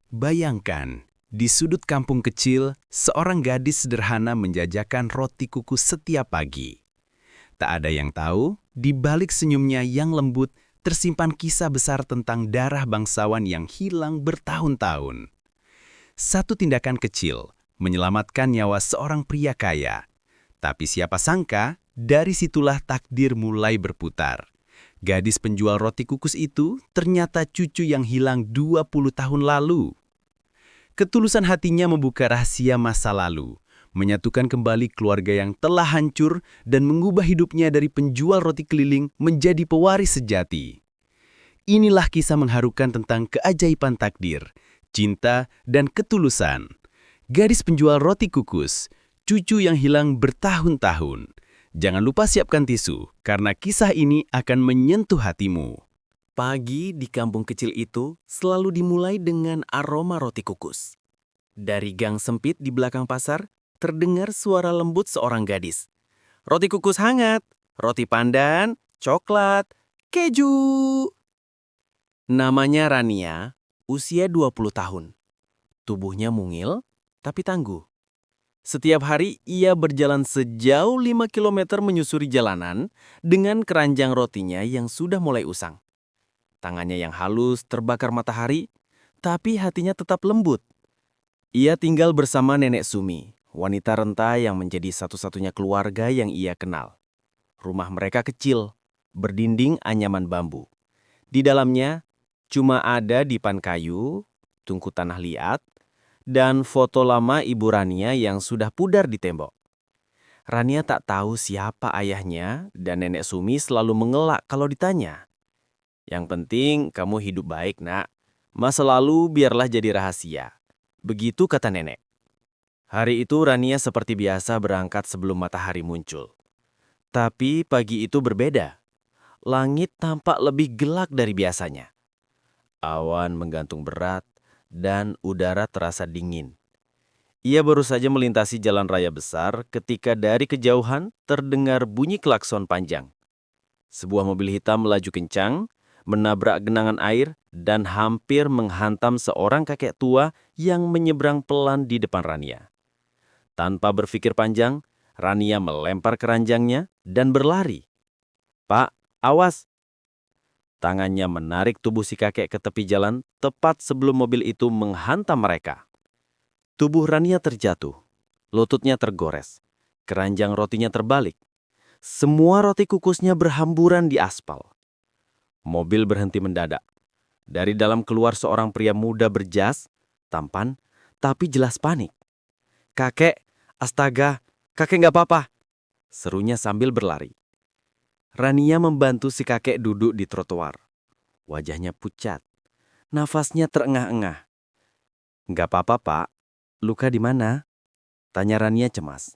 Bayangkan, di sudut kampung kecil, seorang gadis sederhana menjajakan roti kukus setiap pagi. Tak ada yang tahu, di balik senyumnya yang lembut, tersimpan kisah besar tentang darah bangsawan yang hilang bertahun-tahun. Satu tindakan kecil, menyelamatkan nyawa seorang pria kaya. Tapi siapa sangka, dari situlah takdir mulai berputar. Gadis penjual roti kukus itu ternyata cucu yang hilang 20 tahun lalu. Ketulusan hatinya membuka rahasia masa lalu, menyatukan kembali keluarga yang telah hancur dan mengubah hidupnya dari penjual roti keliling menjadi pewaris sejati. Inilah kisah mengharukan tentang keajaiban takdir, cinta, dan ketulusan. Gadis penjual roti kukus, cucu yang hilang bertahun-tahun. Jangan lupa siapkan tisu, karena kisah ini akan menyentuh hatimu. Pagi di kampung kecil itu selalu dimulai dengan aroma roti kukus. Dari gang sempit di belakang pasar, terdengar suara lembut seorang gadis. Roti kukus hangat, roti pandan, coklat, keju. Namanya Rania, usia 20 tahun. Tubuhnya mungil, tapi tangguh. Setiap hari ia berjalan sejauh 5 kilometer menyusuri jalanan dengan keranjang rotinya yang sudah mulai usang. Tangannya yang halus terbakar matahari, tapi hatinya tetap lembut. Ia tinggal bersama Nenek Sumi, wanita renta yang menjadi satu-satunya keluarga yang ia kenal. Rumah mereka kecil, berdinding anyaman bambu. Di dalamnya cuma ada dipan kayu, tungku tanah liat, dan foto lama Ibu Rania yang sudah pudar di tembok. Rania tak tahu siapa ayahnya dan Nenek Sumi selalu mengelak kalau ditanya. Yang penting kamu hidup baik, nak. Masa lalu biarlah jadi rahasia. Begitu kata nenek. Hari itu Rania seperti biasa berangkat sebelum matahari muncul. Tapi pagi itu berbeda. Langit tampak lebih gelap dari biasanya. Awan menggantung berat dan udara terasa dingin. Ia baru saja melintasi jalan raya besar ketika dari kejauhan terdengar bunyi klakson panjang. Sebuah mobil hitam melaju kencang, menabrak genangan air, dan hampir menghantam seorang kakek tua yang menyeberang pelan di depan Rania. Tanpa berpikir panjang, Rania melempar keranjangnya dan berlari. "Pak, awas!" Tangannya menarik tubuh si kakek ke tepi jalan tepat sebelum mobil itu menghantam mereka. Tubuh Rania terjatuh, lututnya tergores, keranjang rotinya terbalik. Semua roti kukusnya berhamburan di aspal. Mobil berhenti mendadak. Dari dalam keluar seorang pria muda berjas, tampan, tapi jelas panik. "Kakek, astaga, kakek nggak apa-apa," serunya sambil berlari. Rania membantu si kakek duduk di trotoar. Wajahnya pucat, nafasnya terengah-engah. "Nggak apa-apa, Pak. Luka di mana?" tanya Rania cemas.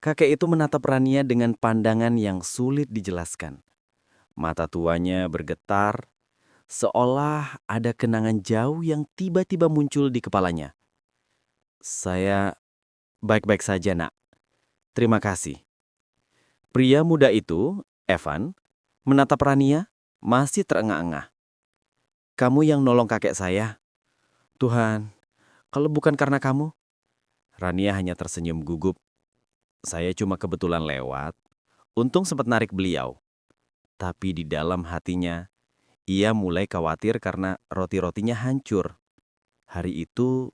Kakek itu menatap Rania dengan pandangan yang sulit dijelaskan. Mata tuanya bergetar, seolah ada kenangan jauh yang tiba-tiba muncul di kepalanya. "Saya baik-baik saja, nak. Terima kasih." Pria muda itu, Evan, menatap Rania, masih terengah-engah. "Kamu yang nolong kakek saya. Tuhan, kalau bukan karena kamu." Rania hanya tersenyum gugup. "Saya cuma kebetulan lewat. Untung sempat narik beliau." Tapi di dalam hatinya, ia mulai khawatir karena roti-rotinya hancur. Hari itu,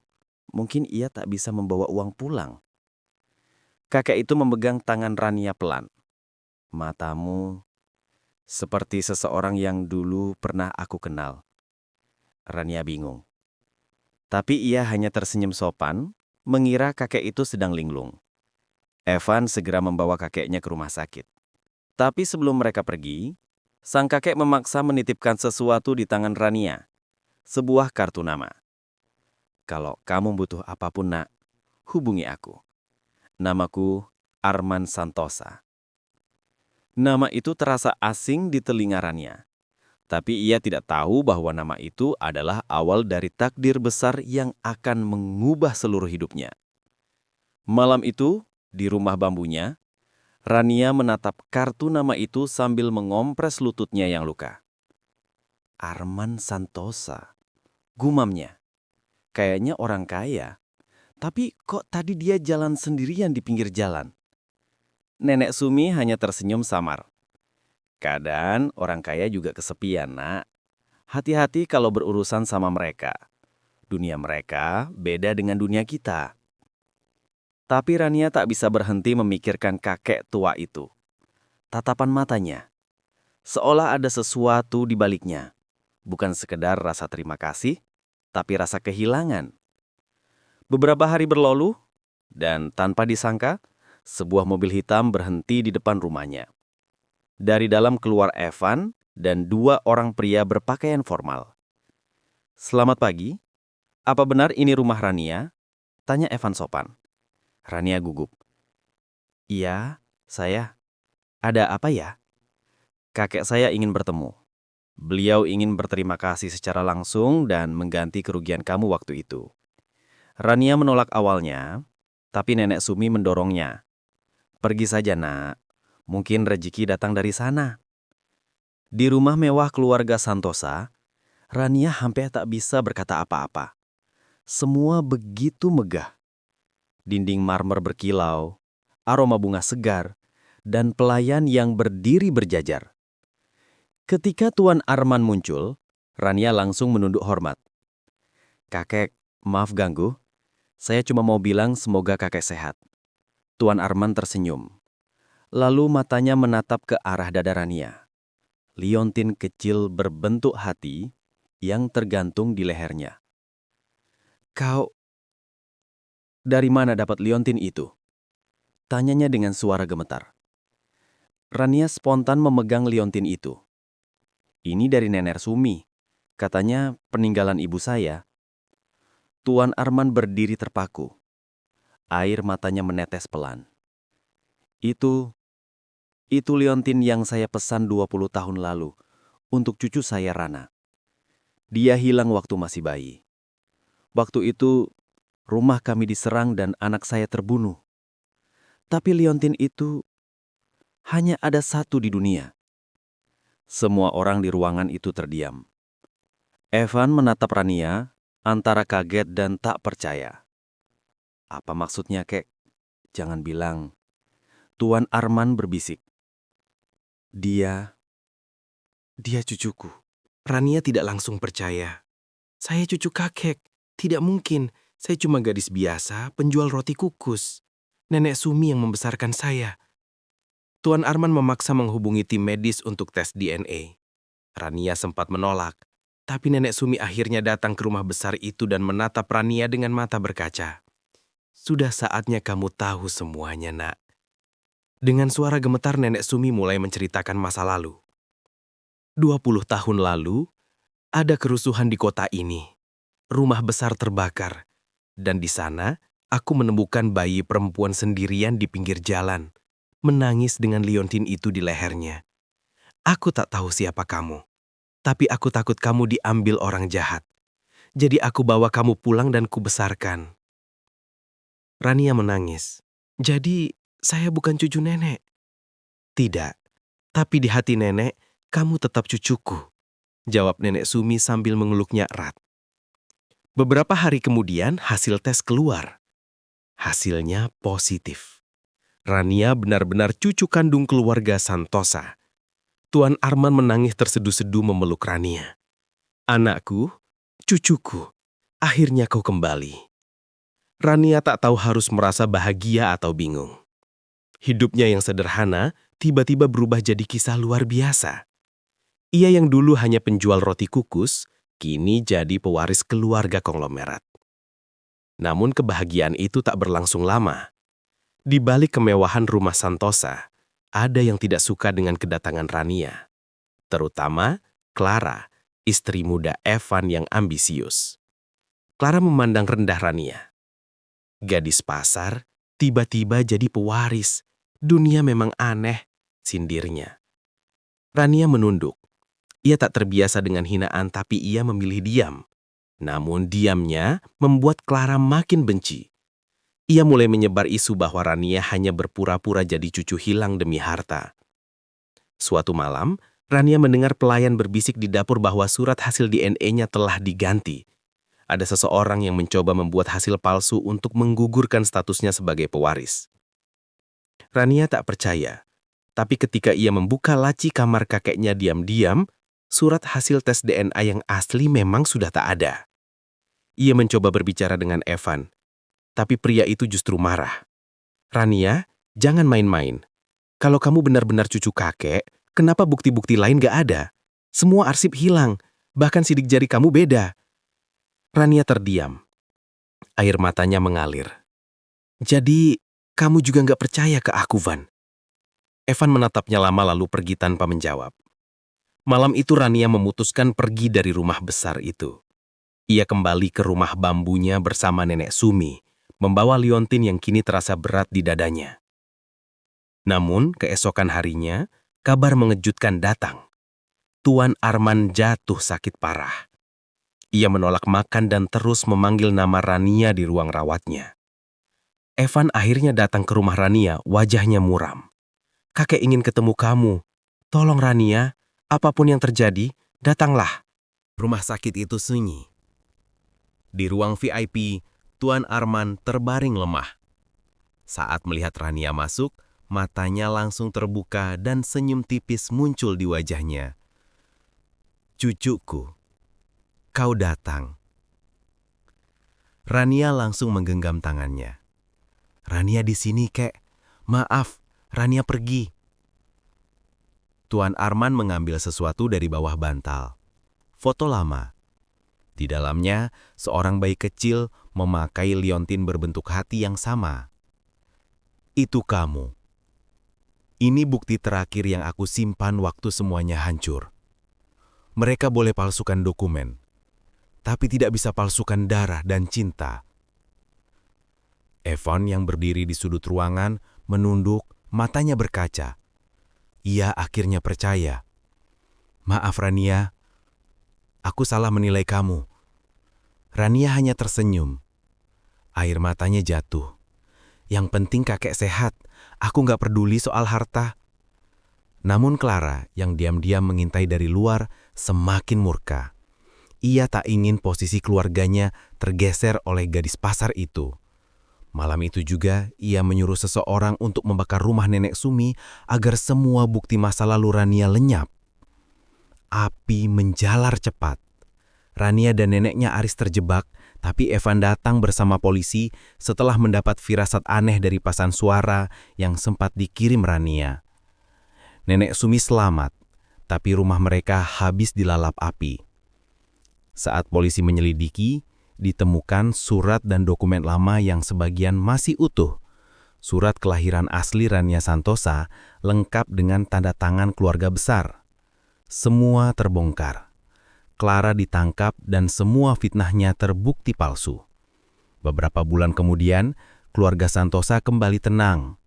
mungkin ia tak bisa membawa uang pulang. Kakek itu memegang tangan Rania pelan. "Matamu seperti seseorang yang dulu pernah aku kenal." Rania bingung. Tapi ia hanya tersenyum sopan, mengira kakek itu sedang linglung. Evan segera membawa kakeknya ke rumah sakit. Tapi sebelum mereka pergi, sang kakek memaksa menitipkan sesuatu di tangan Rania. Sebuah kartu nama. "Kalau kamu butuh apapun, nak, hubungi aku. Namaku Arman Santosa." Nama itu terasa asing di telinga Rania. Tapi ia tidak tahu bahwa nama itu adalah awal dari takdir besar yang akan mengubah seluruh hidupnya. Malam itu, di rumah bambunya, Rania menatap kartu nama itu sambil mengompres lututnya yang luka. "Arman Santosa," gumamnya. kayaknya orang kaya. Tapi kok tadi dia jalan sendirian di pinggir jalan? Nenek Sumi hanya tersenyum samar. Kadang orang kaya juga kesepian, Nak. Hati-hati kalau berurusan sama mereka. Dunia mereka beda dengan dunia kita. Tapi Rania tak bisa berhenti memikirkan kakek tua itu. Tatapan matanya, seolah ada sesuatu di baliknya. Bukan sekedar rasa terima kasih, tapi rasa kehilangan. Beberapa hari berlalu, dan tanpa disangka, sebuah mobil hitam berhenti di depan rumahnya. Dari dalam keluar Evan dan dua orang pria berpakaian formal. "Selamat pagi, apa benar ini rumah Rania?" tanya Evan sopan. Rania gugup. "Iya, saya. Ada apa ya?" "Kakek saya ingin bertemu. Beliau ingin berterima kasih secara langsung dan mengganti kerugian kamu waktu itu." Rania menolak awalnya, tapi Nenek Sumi mendorongnya. "Pergi saja, Nak. Mungkin rezeki datang dari sana." Di rumah mewah keluarga Santosa, Rania hampir tak bisa berkata apa-apa. Semua begitu megah. Dinding marmer berkilau, aroma bunga segar, dan pelayan yang berdiri berjajar. Ketika Tuan Arman muncul, Rania langsung menunduk hormat. "Kakek, maaf ganggu. Saya cuma mau bilang semoga kakek sehat." Tuan Arman tersenyum. Lalu matanya menatap ke arah dada Rania. Liontin kecil berbentuk hati yang tergantung di lehernya. "Kau dari mana dapat liontin itu?" tanyanya dengan suara gemetar. Rania spontan memegang liontin itu. "Ini dari Nenek Sumi. Katanya peninggalan ibu saya." Tuan Arman berdiri terpaku. Air matanya menetes pelan. Itu liontin yang saya pesan 20 tahun lalu untuk cucu saya Rana. Dia hilang waktu masih bayi. Waktu itu rumah kami diserang dan anak saya terbunuh. Tapi liontin itu hanya ada satu di dunia." Semua orang di ruangan itu terdiam. Evan menatap Rania antara kaget dan tak percaya. "Apa maksudnya, kek? Jangan bilang." Tuan Arman berbisik. Dia cucuku." Rania tidak langsung percaya. "Saya cucu kakek. Tidak mungkin. Saya cuma gadis biasa, penjual roti kukus. Nenek Sumi yang membesarkan saya." Tuan Arman memaksa menghubungi tim medis untuk tes DNA. Rania sempat menolak, tapi Nenek Sumi akhirnya datang ke rumah besar itu dan menatap Rania dengan mata berkaca. "Sudah saatnya kamu tahu semuanya, Nak." Dengan suara gemetar Nenek Sumi mulai menceritakan masa lalu. 20 tahun lalu, ada kerusuhan di kota ini. Rumah besar terbakar. Dan di sana, aku menemukan bayi perempuan sendirian di pinggir jalan, menangis dengan liontin itu di lehernya. Aku tak tahu siapa kamu, tapi aku takut kamu diambil orang jahat. Jadi aku bawa kamu pulang dan kubesarkan." Rania menangis. "Jadi, saya bukan cucu nenek?" "Tidak, tapi di hati nenek, kamu tetap cucuku," jawab Nenek Sumi sambil mengeluknya erat. Beberapa hari kemudian, hasil tes keluar. Hasilnya positif. Rania benar-benar cucu kandung keluarga Santosa. Tuan Arman menangis terseduh-seduh memeluk Rania. "Anakku, cucuku, akhirnya kau kembali." Rania tak tahu harus merasa bahagia atau bingung. Hidupnya yang sederhana tiba-tiba berubah jadi kisah luar biasa. Ia yang dulu hanya penjual roti kukus, kini jadi pewaris keluarga konglomerat. Namun kebahagiaan itu tak berlangsung lama. Di balik kemewahan rumah Santosa, ada yang tidak suka dengan kedatangan Rania. Terutama Clara, istri muda Evan yang ambisius. Clara memandang rendah Rania. "Gadis pasar, tiba-tiba jadi pewaris. Dunia memang aneh," sindirnya. Rania menunduk. Ia tak terbiasa dengan hinaan tapi ia memilih diam. Namun diamnya membuat Clara makin benci. Ia mulai menyebar isu bahwa Rania hanya berpura-pura jadi cucu hilang demi harta. Suatu malam, Rania mendengar pelayan berbisik di dapur bahwa surat hasil DNA-nya telah diganti. ada seseorang yang mencoba membuat hasil palsu untuk menggugurkan statusnya sebagai pewaris. Rania tak percaya, tapi ketika ia membuka laci kamar kakeknya diam-diam, surat hasil tes DNA yang asli memang sudah tak ada. Ia mencoba berbicara dengan Evan, tapi pria itu justru marah. Rania, jangan main-main. Kalau kamu benar-benar cucu kakek, kenapa bukti-bukti lain gak ada? Semua arsip hilang, bahkan sidik jari kamu beda. Rania terdiam. Air matanya mengalir. Jadi, kamu juga gak percaya ke aku, Van? Evan menatapnya lama lalu pergi tanpa menjawab. Malam itu Rania memutuskan pergi dari rumah besar itu. Ia kembali ke rumah bambunya bersama Nenek Sumi, membawa liontin yang kini terasa berat di dadanya. Namun, keesokan harinya, kabar mengejutkan datang. Tuan Arman jatuh sakit parah. Ia menolak makan dan terus memanggil nama Rania di ruang rawatnya. Evan akhirnya datang ke rumah Rania, wajahnya muram. Kakek ingin ketemu kamu. Tolong Rania, apapun yang terjadi, datanglah. Rumah sakit itu sunyi. Di ruang VIP, Tuan Arman terbaring lemah. Saat melihat Rania masuk, matanya langsung terbuka dan senyum tipis muncul di wajahnya. Cucuku, kau datang. Rania langsung menggenggam tangannya. Rania di sini, kek. Maaf, Rania pergi. Tuan Arman mengambil sesuatu dari bawah bantal. Foto lama. Di dalamnya, seorang bayi kecil memakai liontin berbentuk hati yang sama. Itu kamu. Ini bukti terakhir yang aku simpan waktu semuanya hancur. Mereka boleh palsukan dokumen, tapi tidak bisa palsukan darah dan cinta. Evan yang berdiri di sudut ruangan menunduk, matanya berkaca. Ia akhirnya percaya. Maaf Rania, aku salah menilai kamu. Rania hanya tersenyum. Air matanya jatuh. Yang penting kakek sehat, aku nggak peduli soal harta. Namun Clara yang diam-diam mengintai dari luar semakin murka. Ia tak ingin posisi keluarganya tergeser oleh gadis pasar itu. Malam itu juga ia menyuruh seseorang untuk membakar rumah Nenek Sumi agar semua bukti masa lalu Rania lenyap. Api menjalar cepat. Rania dan neneknya Aris terjebak, tapi Evan datang bersama polisi setelah mendapat firasat aneh dari pasan suara yang sempat dikirim Rania. Nenek Sumi selamat, tapi rumah mereka habis dilalap api. Saat polisi menyelidiki, ditemukan surat dan dokumen lama yang sebagian masih utuh. Surat kelahiran asli Rania Santosa lengkap dengan tanda tangan keluarga besar. Semua terbongkar. Clara ditangkap dan semua fitnahnya terbukti palsu. Beberapa bulan kemudian, keluarga Santosa kembali tenang.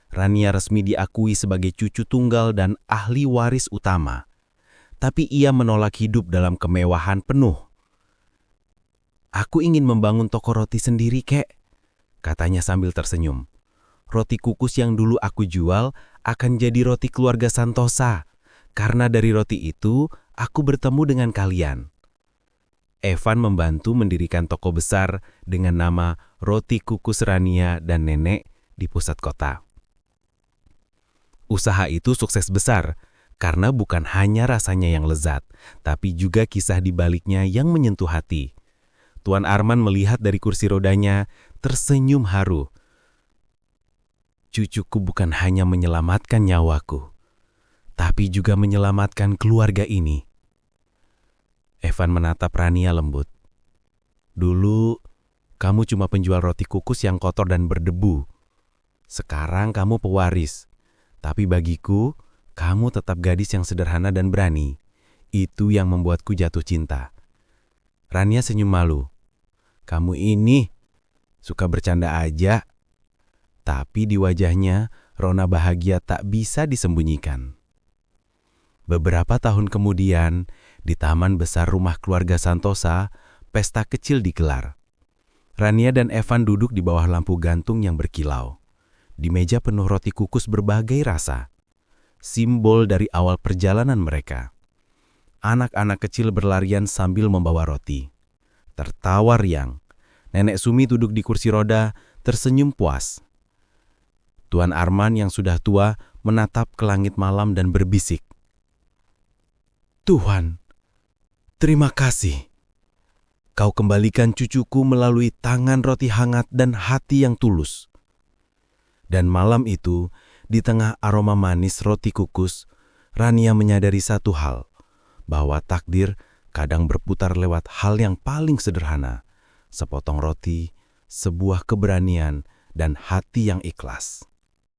Rania resmi diakui sebagai cucu tunggal dan ahli waris utama. Tapi ia menolak hidup dalam kemewahan penuh. Aku ingin membangun toko roti sendiri, kek, katanya sambil tersenyum. Roti kukus yang dulu aku jual akan jadi roti keluarga Santosa. Karena dari roti itu, aku bertemu dengan kalian. Evan membantu mendirikan toko besar dengan nama Roti Kukus Rania dan Nenek di pusat kota. Usaha itu sukses besar karena bukan hanya rasanya yang lezat, tapi juga kisah di baliknya yang menyentuh hati. Tuan Arman melihat dari kursi rodanya, tersenyum haru. Cucuku bukan hanya menyelamatkan nyawaku, tapi juga menyelamatkan keluarga ini. Evan menatap Rania lembut. Dulu, kamu cuma penjual roti kukus yang kotor dan berdebu. Sekarang kamu pewaris. Tapi bagiku, kamu tetap gadis yang sederhana dan berani. Itu yang membuatku jatuh cinta. Rania senyum malu. Kamu ini suka bercanda aja. Tapi di wajahnya, rona bahagia tak bisa disembunyikan. Beberapa tahun kemudian, di taman besar rumah keluarga Santosa, pesta kecil digelar. Rania dan Evan duduk di bawah lampu gantung yang berkilau. Di meja penuh roti kukus berbagai rasa. Simbol dari awal perjalanan mereka. Anak-anak kecil berlarian sambil membawa roti. tertawa riang. Nenek Sumi duduk di kursi roda, tersenyum puas. Tuan Arman yang sudah tua menatap ke langit malam dan berbisik. Tuhan, terima kasih. Kau kembalikan cucuku melalui tangan roti hangat dan hati yang tulus. Dan malam itu, di tengah aroma manis roti kukus, Rania menyadari satu hal, bahwa takdir kadang berputar lewat hal yang paling sederhana, sepotong roti, sebuah keberanian, dan hati yang ikhlas.